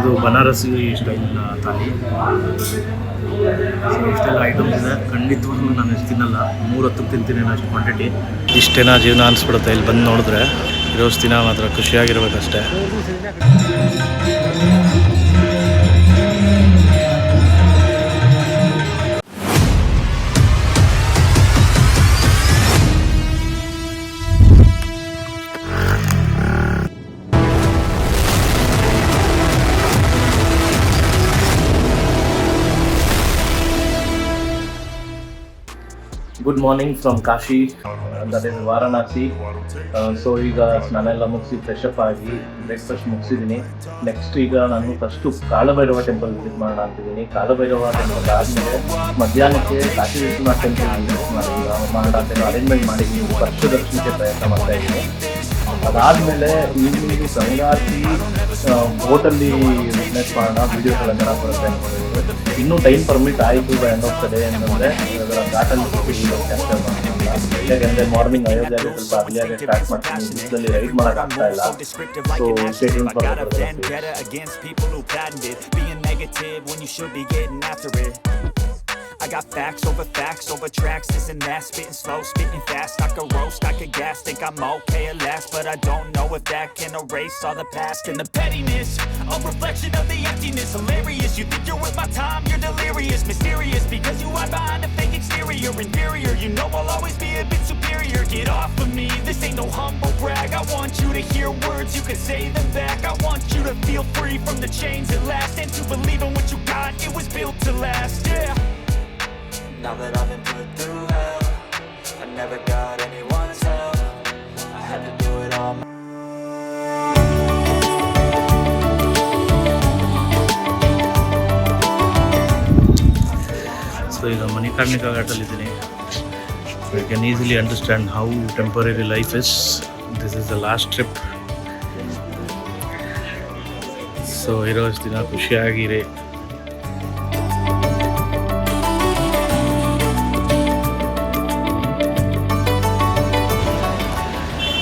ಇದು Banarasi style thali. So ಇಷ್ಟೆಲ್ಲ items ಇದೆ. ಖಂಡಿತವಾಗ್ಲೂ ನಾನು ಎಷ್ಟು ತಿನ್ನಲ್ಲ, 3 ಹೊತ್ತಿಗೆ ತಿಂತೀನಿ ಅಷ್ಟು ಕ್ವಾಂಟಿಟಿ. ಇಷ್ಟೇನಾ ಜೀವನ ಅನಿಸ್ಬಿಡುತ್ತೆ ಇಲ್ಲಿ ಬಂದು ನೋಡಿದ್ರೆ. ಇರೋಷ್ಟು ದಿನ ಮಾತ್ರ ಖುಷಿಯಾಗಿರ್ಬೇಕಷ್ಟೇ. Good morning from Kashi, that is Varanasi. So ಈಗ ಸ್ನಾನ ಎಲ್ಲ ಮುಗಿಸಿ ಫ್ರೆಶ್ ಅಪ್ ಆಗಿ ಬ್ರೇಕ್ಫಾಸ್ಟ್ ಮುಗಿಸಿದ್ದೀನಿ. ನೆಕ್ಸ್ಟ್ ಈಗ ನಾನು ಫಸ್ಟು ಕಾಲಭೈರವ ಟೆಂಪಲ್ ವಿಸಿಟ್ ಮಾಡೋಣ ಅಂತಿದ್ದೀನಿ. ಕಾಲಭೈರವ ಟೆಂಪಲ್ ಆದಮೇಲೆ ಮಧ್ಯಾಹ್ನಕ್ಕೆ ಕಾಶಿ ವಿಶ್ವನಾಥ್ ಟೆಂಪಲ್ ವಿಸಿಟ್ ಮಾಡೋಣ ಅಂತ ಅರೇಂಜ್ಮೆಂಟ್ ಮಾಡಿದ್ದೀನಿ. ಫಸ್ಟ್ ದರ್ಶನಕ್ಕೆ ಪ್ರಯತ್ನ ಮಾಡ್ತಾ ಇದ್ದೀನಿ. ಅದಾದಮೇಲೆ ಈವ್ನಿಂಗ್ ಸಂಗಾತಿ ಬೋಟಲ್ಲಿ ವಿಟ್ನೆಸ್ ಮಾಡೋಣ, ವೀಡಿಯೋಗಳೆಲ್ಲ ಬರುತ್ತೆ ಅಂದ್ಕೊಂಡಿದ್ದೀನಿ. ಇನ್ನೂ ಟೈಮ್ ಪರ್ಮಿಟ್ ಆಯಿತು ಎಂಡ್ ಆಫ್ ದ ಡೇ ಅಂತಂದರೆ ಅದರ ಘಾಟಲ್ಲಿ ಕ್ಯಾಪ್ಚರ್ ಮಾಡ್ತಿಲ್ಲ. ಯಾಕೆಂದರೆ ಮಾರ್ನಿಂಗ್ ಅಯೋಧ್ಯೆಗೆ ಸ್ವಲ್ಪ ಅರ್ಲಿಯಾಗಿ ಸ್ಟಾರ್ಟ್ ಮಾಡ್ತೀನಿ. ಬಿಸಿಲಲ್ಲಿ ರೈಡ್ ಮಾಡೋಕ್ಕಾಗ್ತಾ ಇಲ್ಲ. So stadium I got facts over tracks, this and that, spitting slow, spitting fast, I could roast, I could gas, think I'm okay at last, but I don't know if that can erase all the past and the pettiness, a reflection of the emptiness, hilarious, you think you're worth my time, you're delirious, mysterious, because you hide behind a fake exterior, inferior, you know I'll always be a bit superior, get off of me, this ain't no humble brag, I want you to hear words, you can say them back, I want you to feel free from the chains that last, and to believe in what you got, it was built to last, yeah. Now that I've been put through hell, I never got anyone's help, I had to do it all myself. So ಈಗ ಮಣಿಕರ್ಣಿಕಾ ಘಾಟಲ್ಲಿದ್ದೀನಿ. You can easily understand how temporary life is. This is the last trip. So ಇರೋಷ್ಟು ದಿನ ಖುಷಿಯಾಗಿರಿ.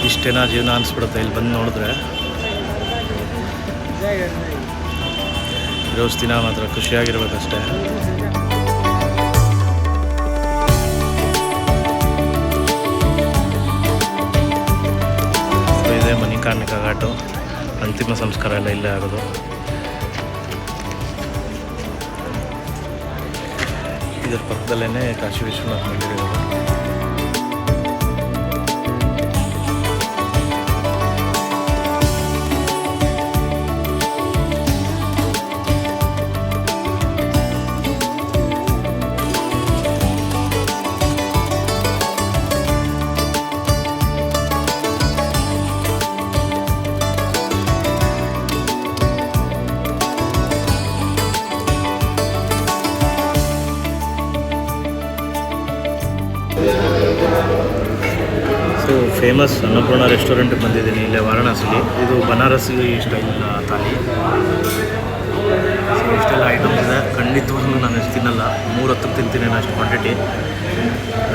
ಇಷ್ಟೇನಾ ಜೀವನ ಅನಿಸ್ಬಿಡುತ್ತೆ ಇಲ್ಲಿ ಬಂದು ನೋಡಿದ್ರೆ. ಇರೋಷ್ಟು ದಿನ ಮಾತ್ರ ಖುಷಿಯಾಗಿರ್ಬೇಕಷ್ಟೇ. ಇದೇ ಮಣಿಕರ್ಣಿಕಾ ಘಾಟು. ಅಂತಿಮ ಸಂಸ್ಕಾರ ಎಲ್ಲ ಇಲ್ಲೇ ಆಗೋದು. ಇದರ ಪಕ್ಕದಲ್ಲೇ ಕಾಶಿ ವಿಶ್ವನಾಥ್ ಮಂದಿರ ಇರೋದು. ಸೊ ಫೇಮಸ್ ಅನ್ನಪೂರ್ಣ ರೆಸ್ಟೋರೆಂಟ್ಗೆ ಬಂದಿದ್ದೀನಿ ಇಲ್ಲೇ ವಾರಣಾಸಿಲಿ. ಇದು ಬನಾರಸಿ ಸ್ಟೈಲ್ ಥಾಲಿ. ಸೊ ಇಷ್ಟೆಲ್ಲ ಐಟಮ್ಸ್ ಇದೆ. ಖಂಡಿತವಾಗ್ಲೂ ನಾನು ಎಷ್ಟು ತಿನ್ನಲ್ಲ, 3 ಹೊತ್ತಿಗೆ ತಿಂತೀನಿ ಅಷ್ಟು ಕ್ವಾಂಟಿಟಿ.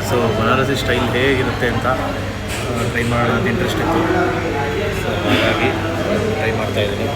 ಸೊ ಬನಾರಸಿ ಸ್ಟೈಲ್ ಹೇಗಿರುತ್ತೆ ಅಂತ ಟ್ರೈ ಮಾಡೋಣ ಅಂತ ಇಂಟ್ರೆಸ್ಟ್ ಇತ್ತು. ಸೊ ಹಾಗಾಗಿ ಟ್ರೈ ಮಾಡ್ತಾಯಿದ್ದೀನಿ.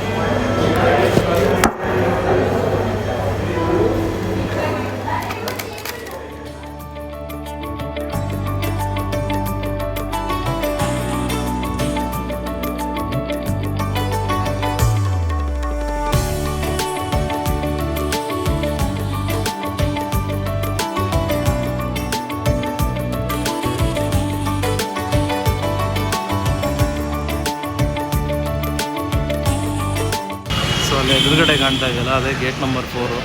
ಸೊ ಅಲ್ಲಿ ಎದುರುಗಡೆ ಕಾಣ್ತಾ ಇದೆಯಲ್ಲ, ಅದೇ ಗೇಟ್ ನಂಬರ್ 4.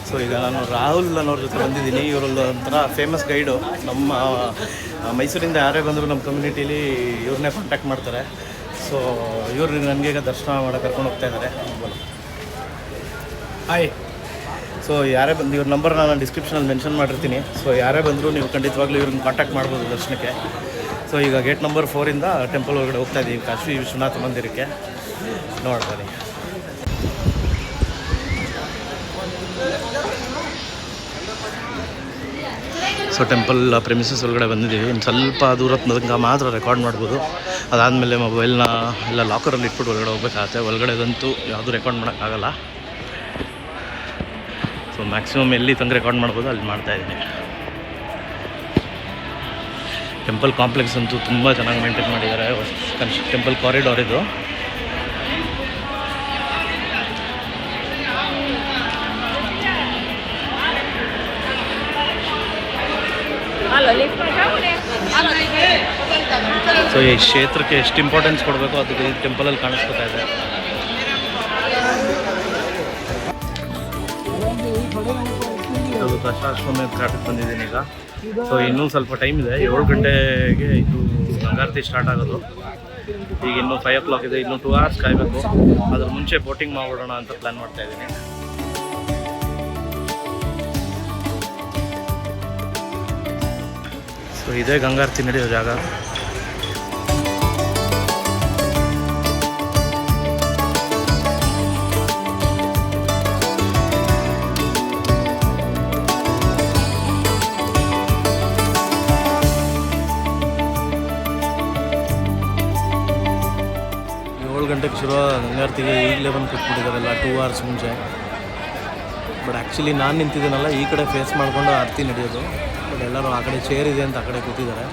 ಸೊ ಈಗ ನಾನು ರಾಹುಲ್ ಅನ್ನೋರ ಜೊತೆ ಬಂದಿದ್ದೀನಿ. ಇವರಲ್ಲಿ ಒಂಥರ ಫೇಮಸ್ ಗೈಡು. ನಮ್ಮ ಮೈಸೂರಿಂದ ಯಾರೇ ಬಂದರೂ ನಮ್ಮ ಕಮ್ಯುನಿಟೀಲಿ ಇವ್ರನ್ನೇ ಕಾಂಟ್ಯಾಕ್ಟ್ ಮಾಡ್ತಾರೆ. ಸೊ ಇವ್ರು ನನಗೆ ಈಗ ದರ್ಶನ ಮಾಡೋಕೆ ಕರ್ಕೊಂಡು ಹೋಗ್ತಾ ಇದ್ದಾರೆ. ಹಾಯ್. ಸೊ ಯಾರೇ ಬಂದು ಇವ್ರ ನಂಬರ್ ನಾನು ಡಿಸ್ಕ್ರಿಪ್ಷನಲ್ಲಿ ಮೆನ್ಷನ್ ಮಾಡಿರ್ತೀನಿ. ಸೊ ಯಾರೇ ಬಂದರೂ ನೀವು ಖಂಡಿತವಾಗ್ಲೂ ಇವ್ರನ್ನ ಕಾಂಟ್ಯಾಕ್ಟ್ ಮಾಡ್ಬೋದು ದರ್ಶನಕ್ಕೆ. ಸೊ ಈಗ ಗೇಟ್ ನಂಬರ್ 4ಇಂದ ಟೆಂಪಲ್ ಒಳಗಡೆ ಹೋಗ್ತಾ ಇದ್ದೀವಿ, ಕಾಶಿ ವಿಶ್ವನಾಥ ಮಂದಿರಕ್ಕೆ. ನೋಡ್ತೀನಿ. ಸೊ ಟೆಂಪಲ್ ಪ್ರೆಮಿಸಸ್ ಒಳಗಡೆ ಬಂದಿದ್ದೀವಿ. ಇನ್ನು ಸ್ವಲ್ಪ ದೂರ ತನಕ ಮಾತ್ರ ರೆಕಾರ್ಡ್ ಮಾಡ್ಬೋದು. ಅದಾದಮೇಲೆ ಮೊಬೈಲ್ನ ಎಲ್ಲ ಲಾಕರಲ್ಲಿ ಇಟ್ಬಿಟ್ಟು ಒಳಗಡೆ ಹೋಗ್ಬೇಕಾಗತ್ತೆ. ಒಳಗಡೆದಂತೂ ಯಾವುದೂ ರೆಕಾರ್ಡ್ ಮಾಡೋಕ್ಕಾಗಲ್ಲ. ಸೊ ಮ್ಯಾಕ್ಸಿಮಮ್ ಎಲ್ಲಿ ತಂಗ ರೆಕಾರ್ಡ್ ಮಾಡ್ಬೋದು ಅಲ್ಲಿ ಮಾಡ್ತಾಯಿದ್ದೀನಿ. ಟೆಂಪಲ್ ಕಾಂಪ್ಲೆಕ್ಸ್ ಅಂತೂ ತುಂಬ ಚೆನ್ನಾಗಿ ಮೇಂಟೈನ್ ಮಾಡಿದ್ದಾರೆ. ಟೆಂಪಲ್ ಕಾರಿಡಾರ್ ಇದು. ಸೊ ಈ ಕ್ಷೇತ್ರಕ್ಕೆ ಎಷ್ಟು ಇಂಪಾರ್ಟೆನ್ಸ್ ಕೊಡಬೇಕು ಅದಕ್ಕೆ ಈ ಟೆಂಪಲಲ್ಲಿ ಕಾಣಿಸ್ಕೊತಾ ಇದೆ. ಇದು ದಶಾಶ್ವಮೇಧ ಘಾಟಕ್ಕೆ ಬಂದಿದ್ದೀನಿ ಈಗ. ಸೊ ಇನ್ನೂ ಸ್ವಲ್ಪ ಟೈಮ್ ಇದೆ. 7 ಗಂಟೆಗೆ ಇದು ಗಂಗಾರತಿ ಸ್ಟಾರ್ಟ್ ಆಗೋದು. ಈಗ ಇನ್ನೂ 5 o'clock ಇದೆ. ಇನ್ನೂ 2 hours ಕಾಯಬೇಕು. ಅದ್ರ ಮುಂಚೆ ಬೋಟಿಂಗ್ ಮಾಡ್ಬಿಡೋಣ ಅಂತ ಪ್ಲ್ಯಾನ್ ಮಾಡ್ತಾಯಿದ್ದೀನಿ. ಸೊ ಇದೇ ಗಂಗಾರತಿ ನಡೆಯೋ ಜಾಗ. ಗಂಟೆಗೆ ಶುರು ಗಂಗಾರತಿಗೆ ಈಗಲೇ ಬಂದು ಕೂತ್ಬಿಟ್ಟಿದ್ದಾರೆಲ್ಲ 2 hours ಮುಂಚೆ. ಬಟ್ ಆ್ಯಕ್ಚುಲಿ ನಾನು ನಿಂತಿದ್ದೀನಲ್ಲ ಈ ಕಡೆ ಫೇಸ್ ಮಾಡಿಕೊಂಡು ಆರತಿ ನಡೆಯೋದು. ಬಟ್ ಎಲ್ಲರೂ ಆ ಕಡೆ ಚೇರ್ ಇದೆ ಅಂತ ಆ ಕಡೆ ಕೂತಿದ್ದಾರೆ.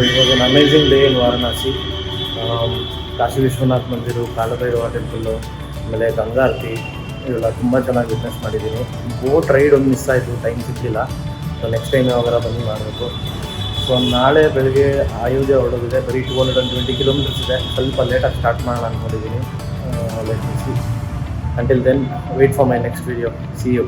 It was an amazing day in Varanasi. Kashi Vishwanath Mandir, Kalabhairava temple, ಆಮೇಲೆ ಗಂಗಾ ಆರತಿ ಇವೆಲ್ಲ ತುಂಬ ಚೆನ್ನಾಗಿ ವಿಟ್ನೆಸ್ ಮಾಡಿದ್ದೀನಿ. ಬೋಟ್ ರೈಡ್ ಒಂದು ಮಿಸ್ ಆಯಿತು, ಟೈಮ್ ಸಿಗಲಿಲ್ಲ. ಸೊ ನೆಕ್ಸ್ಟ್ ಟೈಮ್ ಯಾವಾಗಾರ ಬಂದು ಮಾಡಬೇಕು. ಸೊ ನಾಳೆ ಬೆಳಗ್ಗೆ ಅಯೋಧ್ಯೆ ಹೊರಡೋದಿದೆ. ಬರೀ 220 ಕಿಲೋಮೀಟರ್ಸ್ ಇದೆ. ಸ್ವಲ್ಪ ಲೇಟಾಗಿ ಸ್ಟಾರ್ಟ್ ಮಾಡೋಣ ಅಂದ್ಕೊಂಡಿದ್ದೀನಿ. Let me C. Until then, wait for my next video. See you.